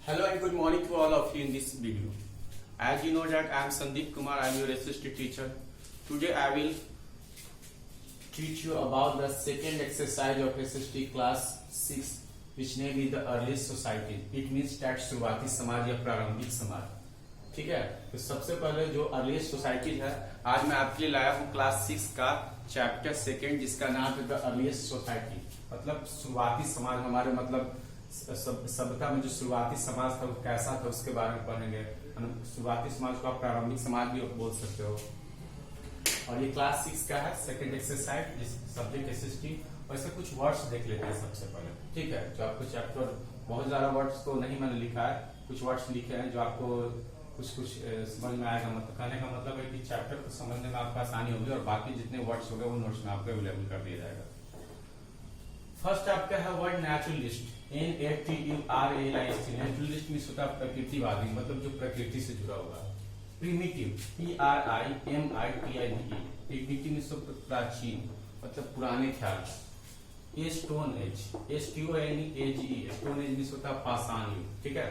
Hello and good morning to all of you in this video. As you know that I am Sandeep Kumar, I am your assistant teacher. Today I will teach you about the second exercise of SST class 6 which name is the earliest society. It means that शुरुआती समाज या प्रारंभिक समाज. ठीक है, तो सबसे पहले जो अर्लीस्ट सोसाइटी है आज मैं आपके लिए लाया हूँ क्लास 6 का चैप्टर सेकेंड जिसका नाम है द अर्लीस्ट सोसाइटी. मतलब शुरुआती समाज हमारे मतलब सभ्यता में जो शुरुआती समाज था वो कैसा था उसके बारे में पढ़ेंगे. शुरुआती समाज को आप प्रारंभिक समाज भी बोल सकते हो. और ये क्लास 6 का है सेकंड एक्सरसाइज सब्जेक्ट एसएसटी. और इसके कुछ वर्ड्स देख लेते हैं सबसे पहले. ठीक है, जो आपको चैप्टर बहुत ज्यादा वर्ड्स तो नहीं मैंने लिखा है, कुछ वर्ड्स लिखे हैं जो आपको कुछ समझ में आएगा. मतलब कहने का मतलब है कि चैप्टर को समझने में आपको आसानी होगी और बाकी जितने वर्ड्स होंगे वो नोट्स में आपको अवेलेबल कर दिया जाएगा. फर्स्ट आपका है word naturalist. NATURALIST. Naturalist means होता है प्रकृतिवादी, मतलब जो प्रकृति से जुड़ा होगा. Primitive PRIMITIVE. प्रीमिटिव मीन्स प्राचीन मतलब पुराने ख्याल. Stone age STONEAGE. Stone age means होता है पाषाण युग. ठीक है,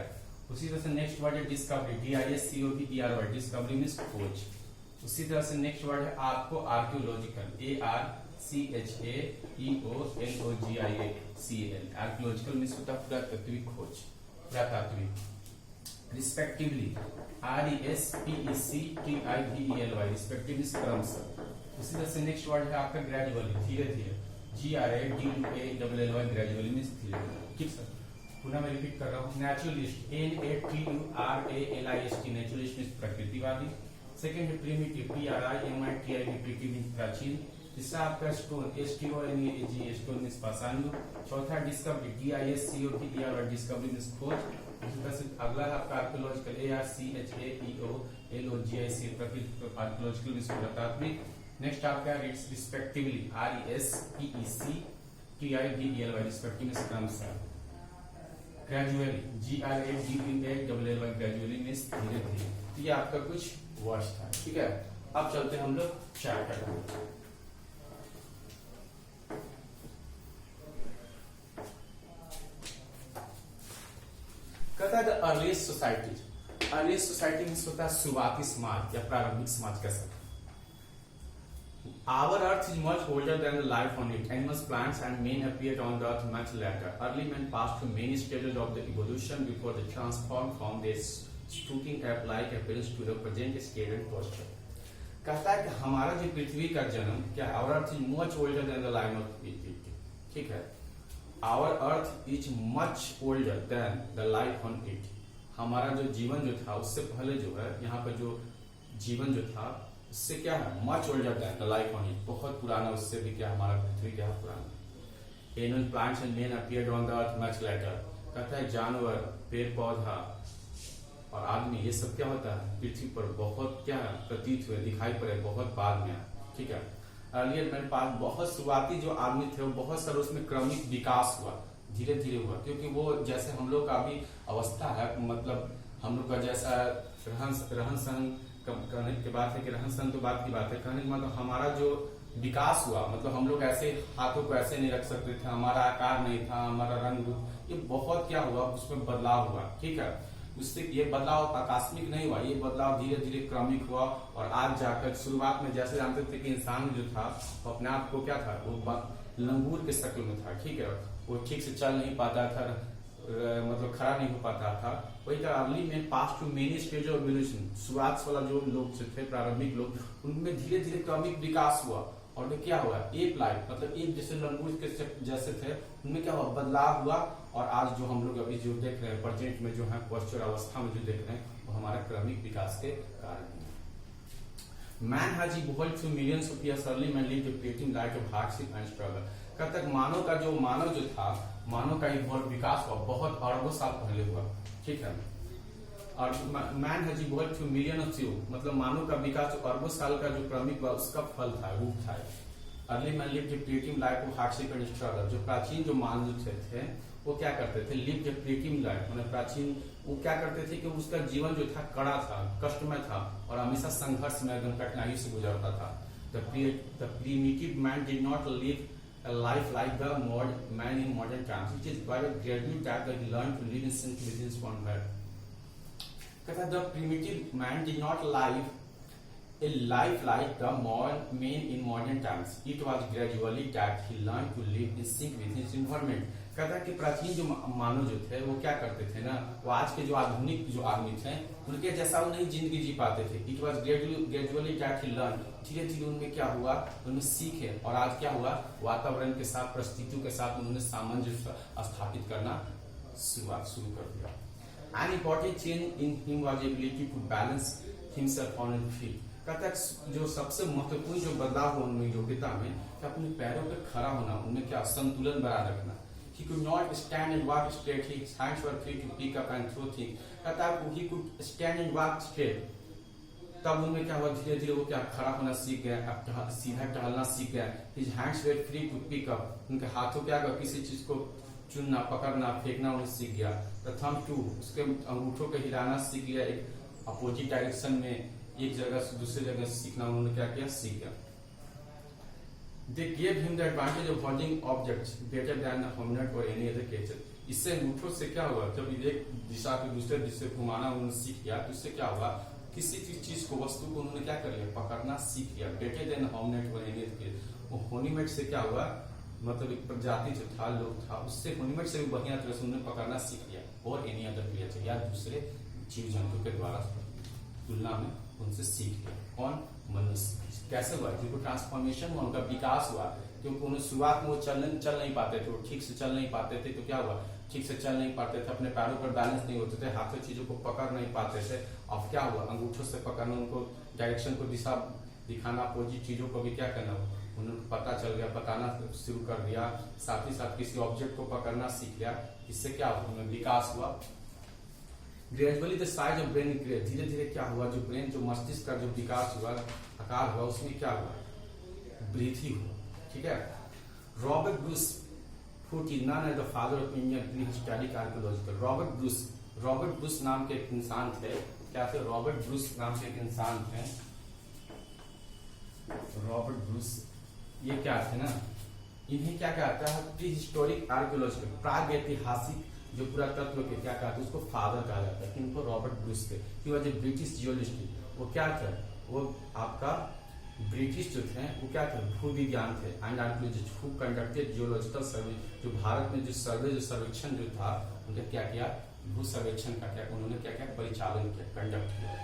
उसी तरह से नेक्स्ट वर्ड है डिस्कवरी. DISCOVERY. डिस्कवरी मीन्स खोज. उसी तरह से नेक्स्ट वर्ड है आपको आर्कियोलॉजिकल. ARCHAEOLOGICAL. आर्कियोलॉजिकल मीन्स होता है पुरातात्विक खोज, पुरातात्विक. Respectively RESPECTIVELY. रिस्पेक्टिव मीन्स क्रमशः. उसी तरह से नेक्स्ट वर्ड है आपका ग्रेजुअली, धीरे धीरे. GRADUALLY. ग्रेजुअली मीन्स धीरे. ठीक सर, पुनः मैं रिपीट कर रहा हूँ. Naturalist NATURALIST. Naturalist means प्रकृतिवादी. Second है प्रीमिटिव PRIMITIVE. प्रीमिटिव मीन्स प्राचीन. तीसरा आपका स्टोन STONEAGE. स्टोन मीन्स पाषाण युग. चौथा डिस्कवरी DISCOVERY. डिस्कवरी मीन्स खोज. इसी तरह से अगला है आपका आर्कियोलॉजिकल ARCHAEOLOGICAL. आर्कियोलॉजिकल मीन्स पुरातात्विक. नेक्स्ट आपका रिस्पेक्टिवली RESPECTIVELY. रिस्पेक्टिव मीन्स क्रमशः. Gradually GRADUALLY. ग्रेजुअली मीन्स धीरे धीरे. तो ये आपका कुछ वर्ड्स था. ठीक है, अब चलते हैं हम लोग चैप्टर में. कहता है the earliest society. Earliest society means होता है शुरुआती समाज या प्रारंभिक समाज का सब. Our Earth is much older than the life on it. Animals, plants, and men appeared on the Earth much later. Early men passed through many stages of the evolution before they transformed from their stooping ape-like appearance to the present state and posture. कहता है कि हमारा जो पृथ्वी का जन्म क्या है. Our Earth is much older than the life on it. ठीक है, Our Earth is much older than the life on it. हमारा जो जीवन जो था उससे पहले जो है यहाँ पर जो जीवन जो था उससे क्या है much older than the life on it. बहुत पुराना, उससे भी क्या हमारा पृथ्वी क्या पुराना. Animal, plants and main appeared on the earth much later. कहता है जानवर, पेड़ पौधा और आदमी ये सब क्या होता है पृथ्वी पर बहुत क्या है प्रतीत हुए, दिखाई पड़े बहुत बाद में. ठीक है, अर्लियर मेरे पास बहुत शुरुआती जो आदमी थे वो बहुत सारे उसमें क्रमिक विकास हुआ, धीरे धीरे हुआ. क्योंकि वो जैसे हम लोग का अभी अवस्था है, मतलब हम लोग का जैसा रहन सहन कहने की बात है कि रहन सहन तो बात की बात है. कहने का मतलब हमारा जो विकास हुआ, मतलब हम लोग ऐसे हाथों को ऐसे नहीं रख सकते थे, हमारा आकार नहीं था, हमारा रंग रूप, ये बहुत क्या हुआ उसमें बदलाव हुआ. ठीक है, उससे ये बदलाव आकस्मिक नहीं हुआ, ये बदलाव धीरे धीरे क्रमिक हुआ. और आज जाकर शुरुआत में जैसे जानते थे कि इंसान जो था वो अपने आप को क्या था वो लंगूर के शक्ल में था. ठीक है, वो ठीक से चल नहीं पाता था, मतलब खड़ा नहीं हो पाता था. वही तरह अर्ली में pass to many stage of evolution. शुरुआत वाला जो लोग थे प्रारंभिक लोग, उनमें धीरे धीरे क्रमिक विकास हुआ. और क्या हुआ एप लाइक, मतलब एक जैसे लंगूर के जैसे थे, उनमें क्या हुआ बदलाव हुआ. और आज जो हम लोग अभी जो देख रहे हैं प्रेजेंट में जो है पोस्चर अवस्था में जो देख रहे हैं वो हमारा क्रमिक विकास के कारण है. Man has evolved through millions of years. Early man lived a creating life of hardship and struggle. कब तक मानव जो था मानव का इवॉल्व विकास हुआ बहुत अरबों साल पहले हुआ. ठीक है, और man has evolved through million of year, मतलब मानव का विकास जो अरबों साल का जो क्रमिक हुआ उसका फल था, रूप था. Early man lived a creating life of hardship and struggle. जो प्राचीन जो मानव थे वो क्या करते थे लिव्ड a creating life, मतलब प्राचीन वो क्या करते थे कि उसका जीवन जो था कड़ा था, कष्टमय था और हमेशा संघर्ष में एकदम कठिनाई से गुजरता था. The primitive man did not live a life like the man in modern times. It is by a graduate that he learned to live in sync with his one God. Because the primitive man did not live a life like the man in modern times. It was gradually that he learned to live in sync with his environment. कहता कि प्राचीन जो मानव जो थे वो क्या करते थे ना, वो आज के जो आधुनिक जो आदमी थे उनके जैसा वो नहीं जिंदगी जी पाते थे. It was gradually that he learn. धीरे धीरे उनमें क्या हुआ, उनमें सीखे और आज क्या हुआ, वातावरण के साथ परिस्थितियों के साथ उन्होंने सामंजस्य स्थापित करना शुरू कर दिया. An important change in him was ability to balance himself on his feet. कहता है जो सबसे महत्वपूर्ण जो बदलाव हुआ उनमें योग्यता में कि अपने पैरों पर खड़ा होना, उनमें क्या संतुलन बनाए रखना. He could not stand and walk straight. His hands were free to pick up and throw things. कहता है he could stand and walk straight. तब उनमें क्या हुआ, धीरे धीरे वो क्या खड़ा होना सीख गया, सीधा टहलना सीख गया. His hands were free to pick up. उनके हाथों क्या हुआ, किसी चीज को चुनना, पकड़ना, फेंकना उन्हें सीख गया. The thumb too, उसके अंगूठों को हिलाना सीख लिया. एक अपोजिट डायरेक्शन में एक जगह से दूसरी जगह सीखना उन्होंने क्या किया, सीख गया. They gave him the advantage of holding objects better than a hominid or any other creature. इससे अंगूठों से क्या हुआ, जब एक दिशा को दूसरे दिशा घुमाना उन्होंने सीख लिया तो इससे क्या हुआ, किसी चीज को, वस्तु को उन्होंने क्या कर लिया, पकड़ना सीख लिया. बेटर देन होमिनिड और एनी अदर क्रिएचर. वो होमिनिड से क्या हुआ, मतलब एक प्रजाति जो था, लोग था, उससे होमिनिड से भी बढ़िया तरह से उन्होंने पकड़ना सीख लिया. और एनी अदर क्रिएचर या दूसरे जीव जंतु के द्वारा तुलना में उनसे सीख लिया. कौन, मनुष्य. कैसे हुआ, जिनको ट्रांसफॉर्मेशन हुआ, उनका विकास हुआ. क्योंकि उन्हें शुरुआत में वो चल नहीं पाते थे, वो ठीक से चल नहीं पाते थे. तो क्या हुआ, ठीक से चल नहीं पाते थे, अपने पैरों पर बैलेंस नहीं होते थे, हाथों चीजों को पकड़ नहीं पाते थे. अब क्या हुआ, अंगूठों से पकड़ना, उनको डायरेक्शन को दिशा दिखाना, अपोजिट चीजों को भी क्या करना, उन्हें पता चल गया, बताना शुरू कर दिया. साथ ही साथ किसी ऑब्जेक्ट को पकड़ना सीख लिया. इससे क्या हुआ, उनमें विकास हुआ. Gradually the size of brain increase. धीरे धीरे क्या हुआ, जो ब्रेन, जो मस्तिष्क का जो विकास हुआ, आकार हुआ, उसमें क्या हुआ, वृद्धि हुआ. ठीक है. Robert Bruce Foote, none as the father of Indian prehistoric archaeological. Robert Bruce नाम के एक इंसान थे. क्या थे, रॉबर्ट ब्रूस नाम के एक इंसान थे. रॉबर्ट ब्रूस ये क्या थे ना, इन्हें क्या कहता है, प्रीहिस्टोरिक आर्कियोलॉजिकल, प्राग ऐतिहासिक जो पुरातत्व के क्या कहते हैं, उसको फादर कहा जाता है. किनको, रॉबर्ट ब्रूस के. He was a British geologist. वो क्या थे, वो आपका ब्रिटिश जो थे, वो क्या थे, भूविज्ञान थे. And archaeologist who conducted geological survey. जो भारत में जो सर्वेक्षण जो था, उन्होंने क्या किया, भू सर्वेक्षण का क्या उन्होंने क्या किया, परिचालन किया, कंडक्ट किया.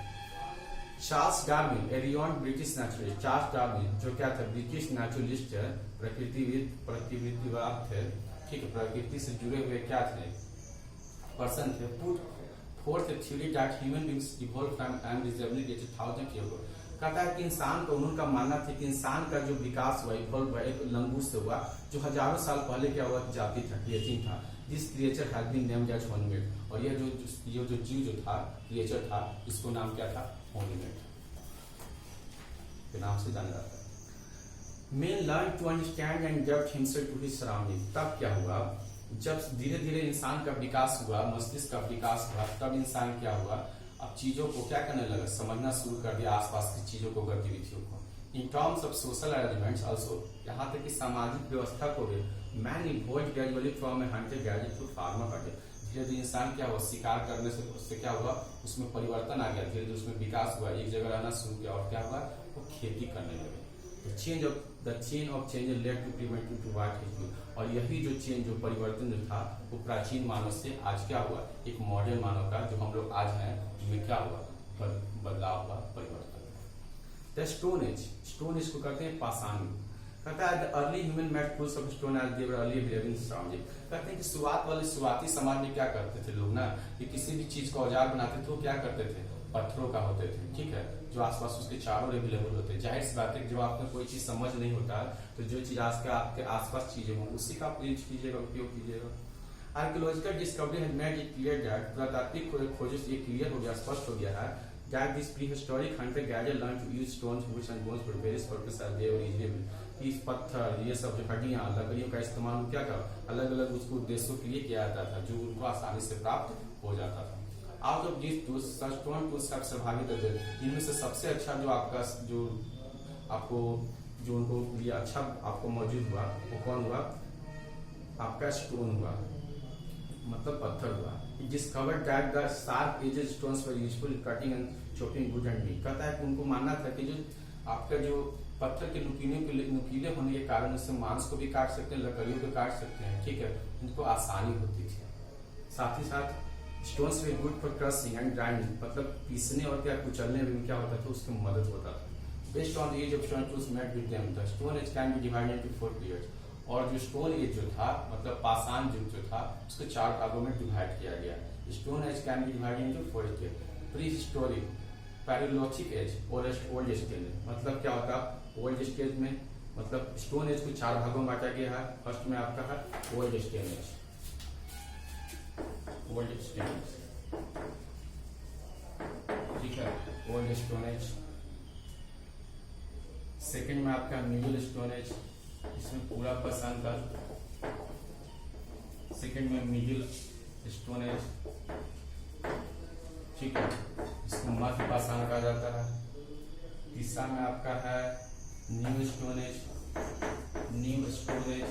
Charles Darwin, a renowned British naturalist. Charles Darwin जो क्या था, ब्रिटिश नेचुरलिस्ट है, प्रकृतिवाद थे. ठीक है, प्रकृति से जुड़े हुए क्या थे, पर्सन थे. Put forth theory that human beings evolve from unreservedly 1000 year ago. कहता है कि इंसान को, उनका मानना था कि इंसान का जो विकास हुआ, इवॉल्व हुआ, एक लंगूर से हुआ, जो हजारों साल पहले क्या हुआ, जाति था, क्रिएचर था. This creature has been named as hominid. और ये जो जीव जो था, क्रिएचर था, इसको नाम क्या था, होमिनिड के नाम से जाना जाता है. Man learned to understand and adapt himself to his surroundings. तब क्या हुआ, जब धीरे धीरे इंसान का विकास हुआ, मस्तिष्क का विकास हुआ, तब इंसान क्या हुआ, अब चीजों को क्या करने लगा, समझना शुरू कर दिया, आसपास की चीजों को, गतिविधियों को. In terms of social arrangements also, यहाँ तक कि सामाजिक व्यवस्था को भी. Man evolved gradually from a hunter gadget to farmer gadget. धीरे धीरे इंसान क्या हुआ, शिकार करने से उससे क्या हुआ, उसमें परिवर्तन आ गया. धीरे धीरे उसमें विकास हुआ, एक जगह रहना शुरू किया और क्या हुआ, वो खेती करने लगे. The chain of change led to primitive to what is new. और यही जो चेंज, जो परिवर्तन जो था, वो प्राचीन मानव से आज क्या हुआ, एक मॉडर्न मानव का, जो हम लोग आज हैं, उनमें क्या हुआ, बदलाव हुआ, परिवर्तन. द स्टोन एज को कहते हैं पाषाण युग. कहता है early human made tools of stone age they were early living surrounding. कहते हैं कि शुरुआती समाज में क्या करते थे लोग ना, कि किसी भी चीज का औजार बनाते थे, वो क्या करते थे, पत्थरों का होते थे. ठीक है, जो आसपास उसके चारों अवेलेबल होते हैं. जाहिर सी बात है, जब आपको कोई चीज समझ नहीं होता तो जो चीज आपके आसपास चीजें हो, उसी का आप यूज कीजिएगा, उपयोग कीजिएगा. Archaeological discovery has made it clear that, पुरातात्विक खोजों से ये क्लियर हो गया, स्पष्ट हो गया है, that this prehistoric hunter gather learn to use stones, woods and bones for various purpose as they were used. इस पत्थर, ये सब जो हड्डियां, लकड़ियों का इस्तेमाल क्या कर, अलग अलग उसको उद्देश्यों के लिए किया जाता था, जो उनको आसानी से प्राप्त हो जाता था. Out of this tools stone tools have survived the death. इनमें से सबसे अच्छा जो आपका, जो आपको जो उनको लिए अच्छा आपको मौजूद हुआ वो कौन हुआ, आपका स्टोन हुआ, मतलब पत्थर हुआ। Discovered that the sharp edged stones were useful in cutting and chopping wood and meat. कहता है कि उनको मानना था कि जो आपका जो पत्थर के नुकीले होने के कारण उससे मांस को भी काट सकते हैं, लकड़ियों को काट सकते हैं, ठीक है, उनको आसानी होती थी। साथ ही साथ stones way good for crushing and grinding, मतलब पीसने और क्या कुचलने में क्या होता था, उसकी मदद होता था। Based on the age of stone tools made with them the stone age can be divided into 4 periods. और जो स्टोन एज जो था, मतलब पाषाण युग जो था, उसको 4 भागों में डिवाइड किया गया। Stone age can be divided into 4 stage. Prehistoric, Palaeolithic age और ओल्ड स्टेज। मतलब क्या होता है ओल्ड स्टेज में, मतलब स्टोन एज को 4 भागों में बांटा गया है। फर्स्ट में आपका है ओल्ड स्टेज, ओल्ड स्टेज, ठीक है, ओल्ड स्टोन एज। सेकेंड में आपका मिडिल स्टोन एज, इसमें पूरा पसंद था। सेकेंड में मिडिल स्टोन एज, ठीक है, इसको मध्य पाषाण कहा जाता है। तीसरा में आपका है new stone age, new stone age,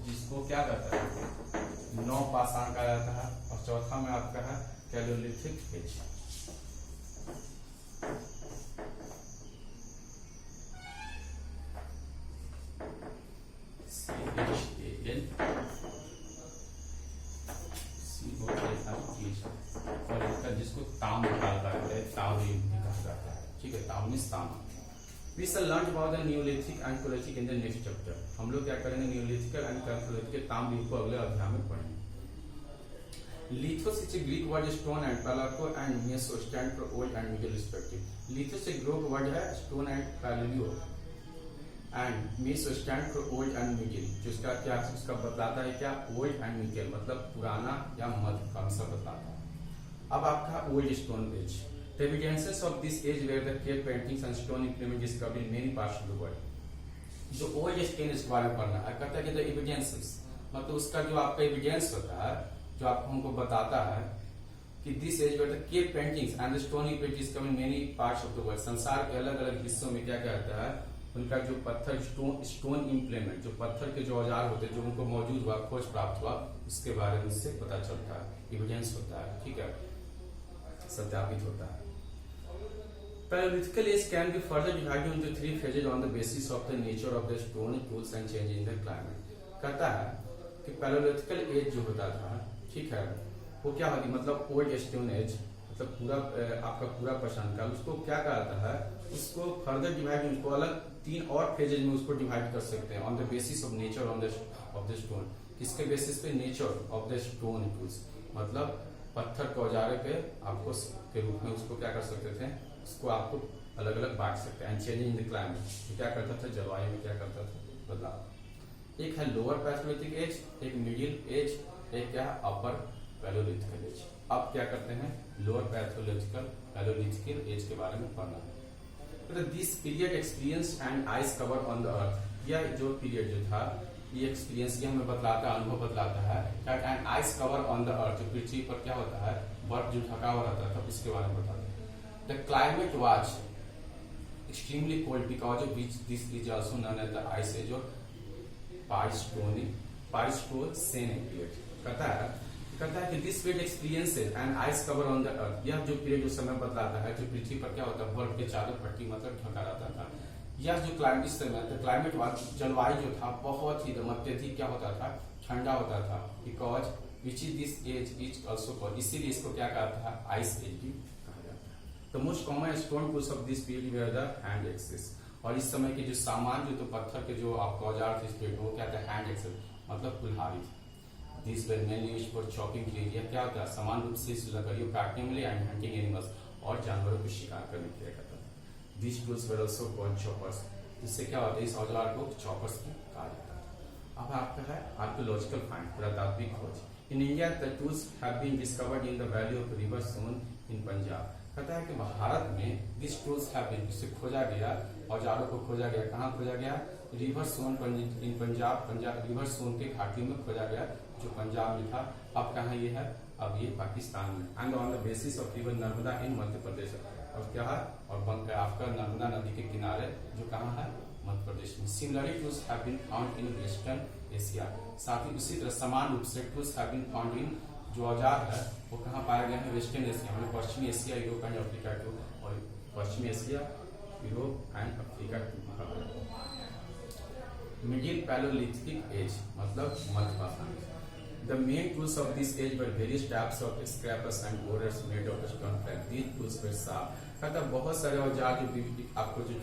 जिसको क्या कहता है नौ पाषाण कहा जाता है। और चौथा में आपका है पैलेयोलिथिक एज। जिसको ताम कहा जाता है, ताम कहा जाता है, ठीक है, ताम। We shall learn about the Neolithic and Paleolithic in the next chapter। हम लोग क्या करेंगे, Neolithic and Paleolithic ताम युग को अगले अध्याय में पढ़ेंगे। Lithos is a Greek word stone and Palaco and Meso stand for old and middle respective। Lithos एक ग्रीक वर्ड है, stone and Paleo and Meso stand for old and middle, जिसका क्या उसका बतलाता है क्या, old and middle, मतलब पुराना या मध्य का सब बतलाता है। अब आपका old stone age. The evidences of this age were the cave paintings and stone implements discovered in many parts of the world। जो ओल्ड स्टोन एज के बारे में पढ़ना है, कहता है कि the evidences, मतलब उसका जो आपका एविडेंस होता है, जो आपको हमको बताता है कि this age were the cave paintings and the stone implements discovered in many parts of the world। संसार के अलग अलग हिस्सों में क्या कहता है, उनका जो पत्थर स्टोन इम्प्लीमेंट, जो पत्थर के जो औजार होते हैं, जो उनको मौजूद हुआ, खोज प्राप्त हुआ, उसके बारे में इससे पता चलता है, एविडेंस होता है, ठीक है, सत्यापित होता है। Paleolithic age can be further divided into 3 phases on the basis of the nature of the stone tools and change in the climate। कहता है कि पैलेयोलिथिकल एज जो होता था, ठीक है, वो क्या होती, मतलब ओल्ड स्टोन एज, मतलब पूरा आपका पूरा पसंद का, उसको क्या कहता है, उसको फर्दर डिवाइड, उसको अलग 3 और फेजेज में उसको डिवाइड कर सकते हैं। On the basis of nature of the stone, किसके बेसिस पे, nature of the stone tools, मतलब पत्थर के औजारे पे आपको के रूप में उसको क्या कर सकते थे, उसको आपको अलग अलग बांट सकते हैं। चेंज इन द क्लाइमेट, क्या करता था, जलवायु में क्या करता था, बदलाव। एक है लोअर पैलेयोलिथिक एज, एक मिडिल एज, एक क्या है अपर पैलेयोलिथिकल एज। अब क्या करते हैं, लोअर पैलेयोलिथिकल एज के बारे में पढ़ना है। तो this period experience and ice cover on the earth, यह जो पीरियड जो था, ये एक्सपीरियंस, ये हमें बतलाता है, अनुभव बतलाता है that and ice cover on the अर्थ, जो पृथ्वी पर क्या होता है, बर्फ जो ढका हुआ रहता था, इसके बारे में बताता है। The climate was extremely cold because of which this is also known as the ice age और पाइस्टोसेन पीरियड। कहता है कि this period experiences and ice cover on the earth, यह जो पीरियड उस समय बतलाता है, जो पृथ्वी पर क्या होता है, बर्फ के चादर पट्टी मतलब ढका रहता था। यह जो क्लाइमेट, इस समय क्लाइमेट वाज, जलवायु जो था बहुत ही अत्यधिक क्या होता था, ठंडा होता था। Because which is this age is also called, इसीलिए इसको क्या कहता है, आइस एज भी कहा जाता है। The most common stone tools of this period were the hand axes. और इस समय के जो सामान, जो तो पत्थर के जो आपका औजार थे इस पीरियड में, वो क्या था, हैंड एक्सेस, मतलब कुल्हाड़ी। This were mainly used for chopping के लिए, क्या होता है, समान रूप से इस लकड़ियों काटने के लिए, एंड हंटिंग एनिमल्स, और जानवरों को शिकार करने के लिए करता था। This tools were also called choppers, इससे क्या होता है, इस औजार को चॉपर्स भी कहा जाता है। अब आपका है आर्कियोलॉजिकल फाइंड, पुरातात्विक खोज। In India the tools have been discovered in the valley of river Son in Punjab. कहता है कि भारत में दिस टूल्स हैव बीन, इसे खोजा गया, औजारों को खोजा गया, कहाँ खोजा गया, river Son in Punjab, river सोन के घाटी में खोजा गया, जो पंजाब में था। अब कहाँ ये है, अब ये पाकिस्तान में। And on the basis of river Narmada in Madhya Pradesh, और क्या है, और आपका नर्मदा नदी के किनारे, जो कहाँ है, मध्य प्रदेश में। Similarly tools have been found in western Asia. साथ ही उसी तरह समान रूप से tools have been found in, जो औजार है वो कहाँ पाए गए हैं? वेस्टर्न एशिया, मतलब पश्चिमी एशिया, यूरोप एंड अफ्रीका टू, और पश्चिमी एशिया, Europe and Africa too. Middle Palaeolithic age मतलब मध्यपाषाण। The main tools of this age were various types of scrapers and boarders made of stone flat. These tools were sharp. कहता बहुत सारे औजार जो आपको जो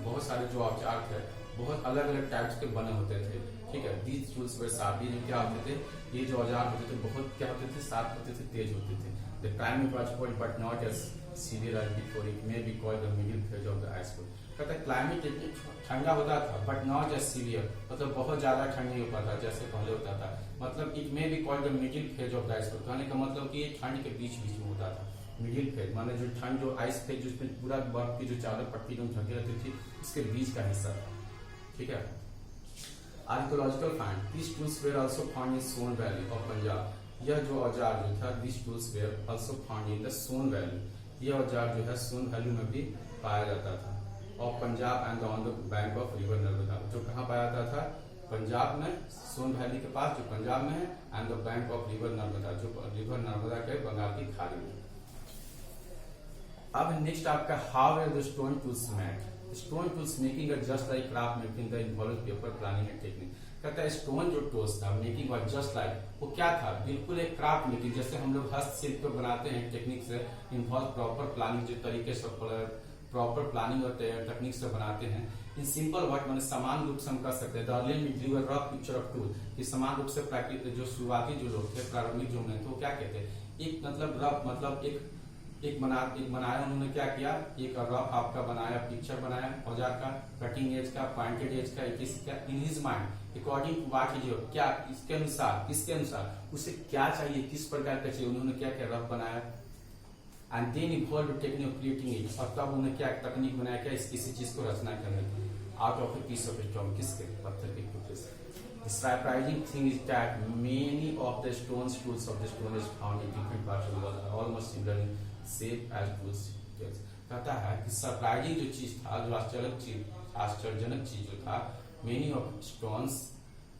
बहुत सारे जो औजार थे बहुत अलग अलग टाइप्स के बने होते थे, ठीक है। These tools were sharp. ये क्या होते थे? ये जो औजार होते थे बहुत क्या होते थे? शार्प होते थे, तेज होते थे। The climate was cold but not as severe as before. It may be called the middle phase of the ice cold. कहता है क्लाइमेट ठंडा होता था बट नॉट एज सीवियर, मतलब बहुत ज्यादा ठंड नहीं होता था जैसे पहले होता था। मतलब it may be called the middle phase of the ice phase. कहने का मतलब कि ये ठंड के बीच बीच में होता था। मिडिल फेज माने जो ठंड जो आइस फेज जिसमें पूरा बर्फ की जो चादर पट्टी जो ढकी रहती थी उसके बीच का हिस्सा था, ठीक है। Archaeological find, this tools were also found in Soan valley of Punjab. यह जो औजार जो था this tools were also found in the Soan valley. यह औजार जो है सोन वैली में भी पाया जाता था। और Punjab and on the bank of river Narmada, जो कहाँ पाया जाता था? पंजाब में, सोन वैली के पास जो पंजाब में है, and the bank of river Narmada, जो रिवर नर्मदा के बंगाल की खाड़ी में। अब नेक्स्ट आपका how are the stone tools made. Stone tools making just like craft making the involve paper planning and technique. कहता है स्टोन जो टूल्स था मेकिंग और जस्ट लाइक, वो क्या था? बिल्कुल एक क्राफ्ट मेकिंग, जैसे हम लोग हस्तशिल्प बनाते हैं टेक्निक से, इन्वॉल्व प्रॉपर प्लानिंग, जो तरीके से प्रॉपर प्लानिंग और टेक्निक से बनाते हैं। इन सिंपल वर्ड मैंने समान रूप से हम कर सकते हैं। The early drew a rough picture of tool, कि समान रूप से प्रैक्टिस जो शुरुआती जो लोग थे, प्रारंभिक जो में थे, वो क्या कहते हैं? एक मतलब रफ मतलब एक बनाया उन्होंने क्या किया? एक रफ आपका बनाया, पिक्चर बनाया औजार का, कटिंग एज का, पॉइंटेड एज का, in his mind according to what is क्या, इसके अनुसार, किसके अनुसार, उसे क्या चाहिए, किस प्रकार का चाहिए, उन्होंने क्या क्या रफ बनाया। And then evolve technique of creating it, और तब उन्हें क्या तकनीक बनाया, क्या किसी चीज को रचना करने की, out of a piece of stone, किसके? पत्थर के टुकड़े से। The surprising thing is that many of the stone tools of the stone is found in different parts of the world, almost similar in shape as tools. कहता है कि surprising जो चीज था, जो आश्चर्यजनक चीज जो था, many of stones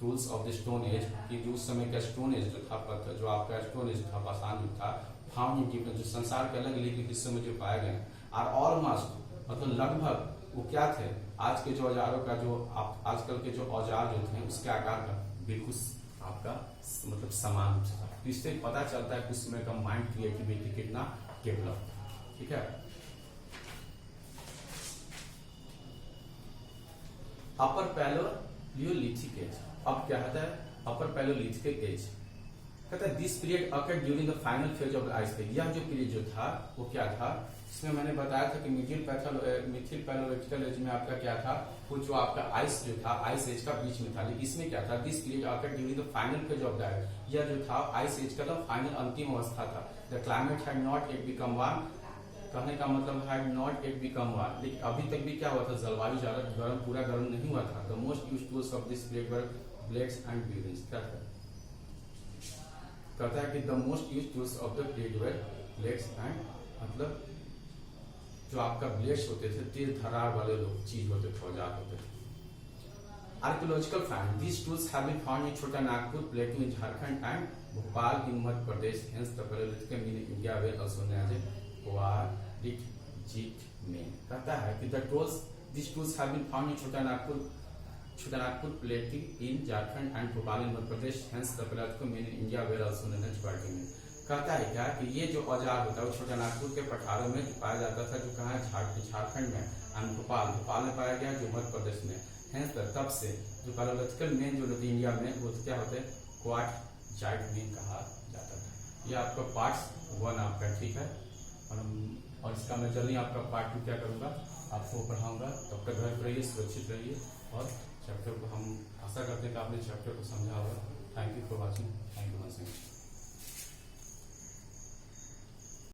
tools of the stone age, कि जो उस समय का स्टोन एज जो था, पत्थर जो आपका स्टोन एज था, पाषाण युग था, फाउंड इन डिफरेंट, जो संसार के अलग अलग हिस्सों में जो पाए गए, और ऑलमोस्ट मतलब लगभग वो क्या थे? आज के जो औजारों का जो आजकल के जो औजार जो थे उसके आकार का बिल्कुल आपका मतलब समान रूप से था। तो इससे पता चलता है कि उस समय का माइंड क्रिएटिविटी कितना डेवलप था, ठीक है। अपर पैलोलिथिक एज, अब क्या होता है? अपर पैलोलिथिक एज कहता है this period occurred during the final phase of the ice phase. यह जो पीरियड जो था वो क्या था? इसमें मैंने बताया था कि मिथिल पैलोलिथिकल एज में आपका क्या था? वो जो आपका आइस जो था, आइस एज का बीच में था। लेकिन इसमें क्या था? This period occurred during the final phase of the ice. यह जो था आइस एज का फाइनल अंतिम अवस्था था। The climate had not yet become warm, कहने का मतलब had not yet become warm, लेकिन अभी तक भी क्या हुआ था? जलवायु ज्यादा गर्म, पूरा गर्म नहीं हुआ था। The most used tools of this period were blades and बीरिंग्स। क्या था? कहता है कि the most used tools of the period were blades and, मतलब जो आपका ब्लेड्स होते थे, तेज धरार वाले लोग चीज होते थे, औजार होते थे। Archaeological find, this tools have been found in Chota Nagpur plateau in Jharkhand and Bhopal in Madhya Pradesh. Hence the Palaeolithic in India were also known as quartzite men. कहता है कि the tools this tools have been found in Chota Nagpur plateau in Jharkhand and Bhopal in Madhya Pradesh. Hence the Palaeolithic in India were also known as quartzite men. कहता है क्या कि ये जो औजार होता है वो छोटा नागपुर के पठारों में पाया जाता था, जो कहाँ है? झारखंड में, एंड भोपाल में पाया गया, जो मध्य प्रदेश में। हेंस तब से जो पैलोलिथिकल मेन जो होती इंडिया में, वो क्या होते हैं? क्वार्टिजाइट मेन कहा जाता था। ये आपका पार्ट 1 आपका, ठीक है। और इसका मैं जल्दी आपका पार्ट 2 क्या करूँगा, आपको पढ़ाऊंगा। तब तक घर पर रहिए, सुरक्षित रहिए, और चैप्टर को हम आशा करते हैं कि आपने चैप्टर को समझा होगा। Thank you for watching. Thank you once again.